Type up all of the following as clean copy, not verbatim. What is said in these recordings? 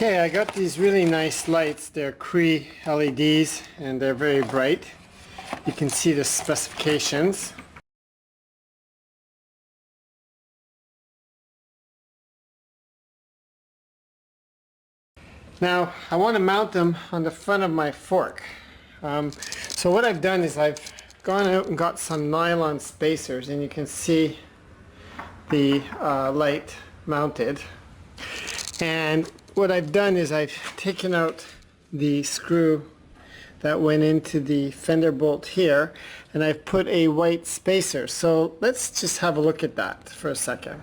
Okay, I got these really nice lights. They're CREE LEDs and they're very bright. You can see the specifications. Now I want to mount them on the front of my fork. So what I've done is I've gone out and got some nylon spacers, and you can see the light mounted. And what I've done is I've taken out the screw that went into the fender bolt here, and I've put a white spacer. So let's just have a look at that for a second.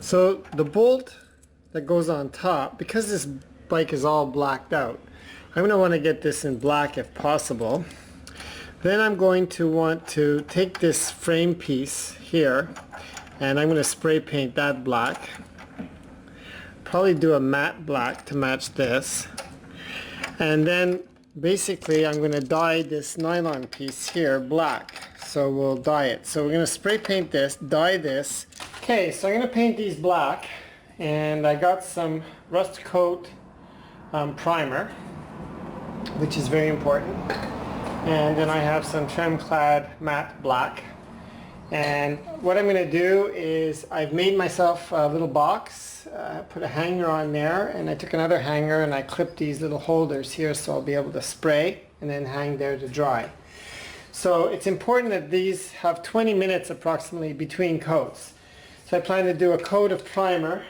So the bolt that goes on top, because this bike is all blacked out, I'm going to want to get this in black if possible. Then I'm going to want to take this frame piece here and I'm going to spray paint that black. Probably do a matte black to match this. And then basically I'm going to dye this nylon piece here black. So we'll dye it. So we're going to spray paint this, dye this. Okay, so I'm going to paint these black. And I got some rust coat primer, which is very important. And then I have some trim clad matte black. And what I'm going to do is I've made myself a little box, put a hanger on there, and I took another hanger and I clipped these little holders here so I'll be able to spray and then hang there to dry. So it's important that these have 20 minutes approximately between coats. So I plan to do a coat of primer,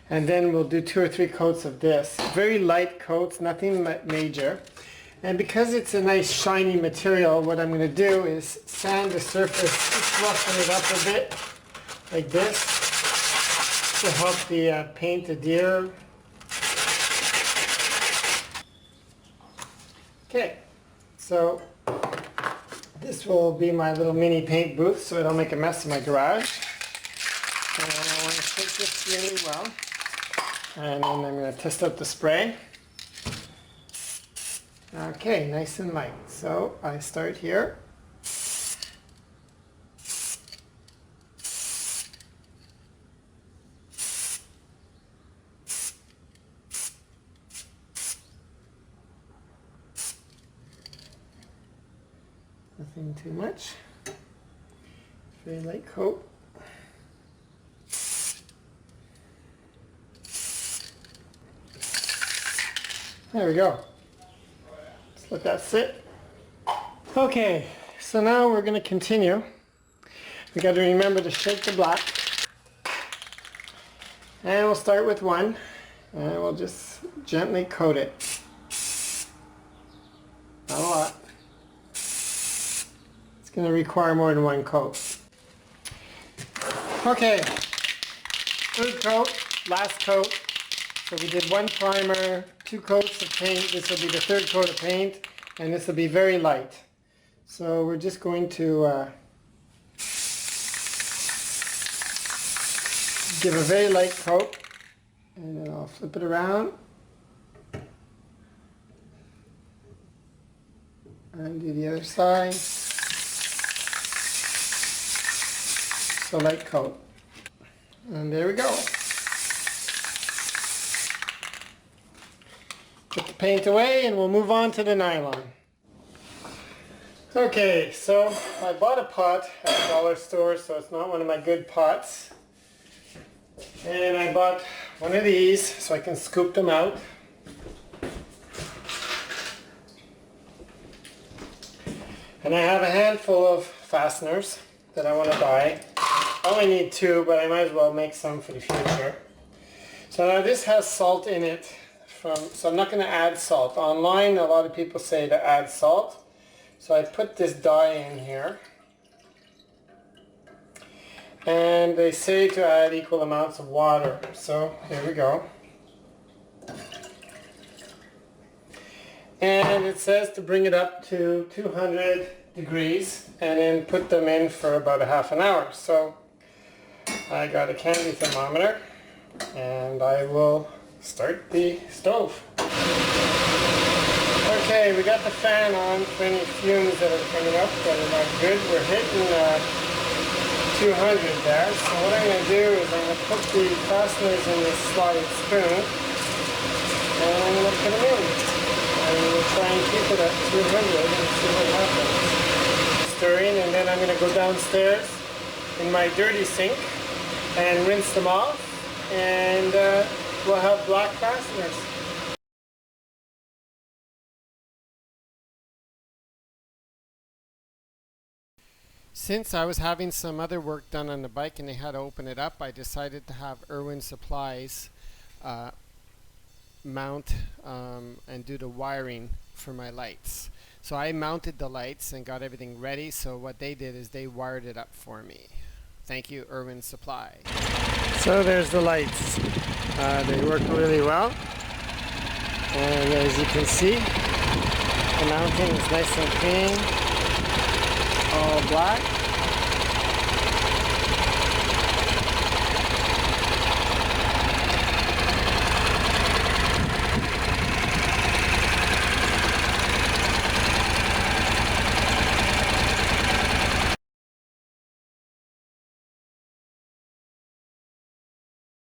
and then we'll do 2 or 3 coats of this. Very light coats, nothing major. And because it's a nice shiny material, what I'm going to do is sand the surface, just roughen it up a bit, like this, to help the paint adhere. Okay, so this will be my little mini paint booth so I don't make a mess in my garage. And I want to shake this really well. And then I'm going to test out the spray. Okay, nice and light. So I start here. Nothing too much. Very light coat. There we go. Let's let that sit. Okay, so now we're going to continue. We got to remember to shake the black. And we'll start with one. And we'll just gently coat it. Not a lot. It's going to require more than one coat. Okay, third coat, last coat. So we did 1 primer, 2 coats of paint. This will be the 3rd coat of paint, and this will be very light. So we're just going to give a very light coat, and then I'll flip it around and do the other side. So light coat, and there we go. Put the paint away and we'll move on to the nylon. Okay, so I bought a pot at the dollar store, so it's not one of my good pots. And I bought one of these so I can scoop them out. And I have a handful of fasteners that I want to buy. I only need 2, but I might as well make some for the future. So now this has salt in it. So I'm not going to add salt. Online a lot of people say to add salt. So I put this dye in here. And they say to add equal amounts of water. So here we go. And it says to bring it up to 200 degrees and then put them in for about a half an hour. So I got a candy thermometer and I will start the stove. Okay, we got the fan on for any fumes that are coming up that are not good. We're hitting 200 there. So what I'm going to do is I'm going to put the fasteners in this slotted spoon and I'm going to put them in. And we'll try and keep it at 200 and see what happens. Stirring, and then I'm going to go downstairs in my dirty sink and rinse them off, and we'll have black fasteners. Since I was having some other work done on the bike and they had to open it up, I decided to have Irwin Supplies mount and do the wiring for my lights. So I mounted the lights and got everything ready, so what they did is they wired it up for me. Thank you, Irwin Supply. So there's the lights. They work really well, and as you can see, the mounting is nice and clean, all black.